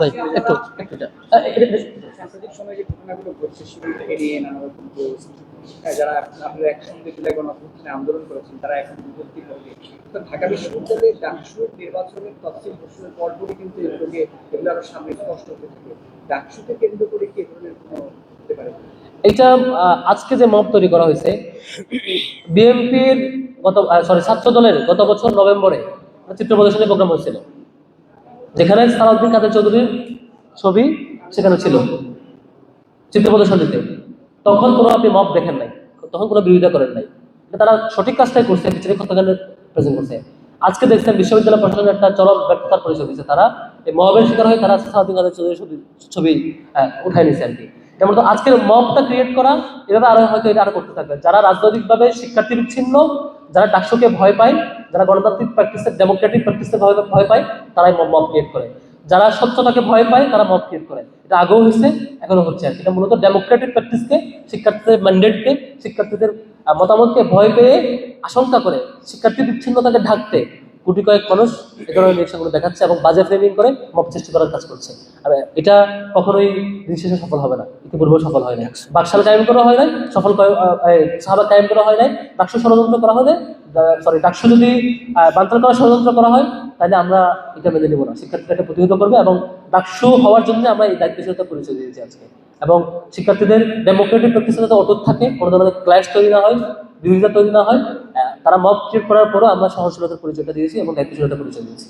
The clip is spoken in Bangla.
ভাই একটু একটু সাম্প্রতিক সময়ে যে ঘটনাগুলো ঘটছে সেগুলো এড়িয়ে নানা রকম পোস্ট, যারা আপনারা একসঙ্গে জুলাই গণঅভ্যুত্থানে আন্দোলন করেছেন তারা এখন বিভক্তি করবে। তো ঢাকা বিশ্ববিদ্যালয়ের ডাকসুর নির্বাচনের তফসিল ঘোষণার পরপরই কিন্তু এগুলো আরো সামনে স্পষ্ট হতে থাকে। ডাকসুকে কেন্দ্র করে কি ধরনের কোনো হতে পারে? এটা আজকে যে মব তৈরি করা হয়েছে, বিএনপির ছাত্র দলের গত বছর নভেম্বরে চিত্র প্রদর্শনী প্রোগ্রাম হয়েছিল, যেখানে সালাউদ্দিন কাদের চৌধুরীর ছবি সেখানে ছিল চিত্র প্রদর্শনীতে। তখন কোনো আপনি মব দেখেন নাই, তখন কোনো বিরোধিতা করেন নাই। তারা সঠিক কাজটাই করছে, পিছনে হত্যাকাণ্ড প্রেজেন্ট করছে। আজকে দেখছেন বিশ্ববিদ্যালয় প্রশাসনের একটা চরম ব্যর্থতার পরিচয় দিচ্ছে। তারা এই মবের শিকার হয়ে তারা সালাউদ্দিন কাদের চৌধুরীর ছবি উঠাই নিছে আর কি। যেমন তো আজকের মবটা ক্রিয়েট করা, এভাবে আরো হয়তো এটা আরো করতে থাকবে। যারা রাজনৈতিকভাবে শিক্ষার্থী বিচ্ছিন্ন, যারা ডাকসুকে ভয় পায়, যারা গণতান্ত্রিক প্র্যাকটিসের ডেমোক্রেটিক প্র্যাকটিসে ভয় পায়, তারাই মব ক্রিয়েট করে। যারা স্বচ্ছতাকে ভয় পায় তারা মব ক্রিয়েট করে। এটা আগেও হয়েছে, এখনো হচ্ছে আর কি। এটা মূলত ডেমোক্রেটিক প্র্যাকটিসকে, শিক্ষার্থীদের ম্যান্ডেটকে, শিক্ষার্থীদের মতামতকে ভয় পেয়ে, আশঙ্কা করে, শিক্ষার্থী বিচ্ছিন্নতাকে ঢাকতে কোটি কয়েক মানুষ এ ধরনের রিয়েকশনগুলো দেখাচ্ছে এবং বাজে ফ্রেমিং করে মব সৃষ্টি করার কাজ করছে। আর এটা কখনোই দিন শেষে সফল হবে না, ইতিপূর্বেও সফল হয় না। বাকশাল কায়েম করা হয় নাই, সাহাবা কায়েম করা হয় নাই, ডাকসু ষড়যন্ত্র করা হলে, ডাকসু যদি বানচাল করার ষড়যন্ত্র করা হয়, তাহলে আমরা এটা মেনে নেব না। শিক্ষার্থীদেরকে প্রতিহত করবে এবং ডাকসু হওয়ার জন্য আমরা এই দায়িত্বশীলতা পরিচয় দিয়েছি আজকে। এবং শিক্ষার্থীদের ডেমোক্রেটিক প্র্যাকটিসে যাতে অটুট থাকে, কোনো ধরনের ক্লাস তৈরি না হয়, বিরোধিতা তৈরি না হয়, তারা মব ক্রিয়েট করার পরও আমরা সহনশীলতার পরিচয়টা দিয়েছি এবং দায়িত্বশীলতার পরিচয় দিয়েছি।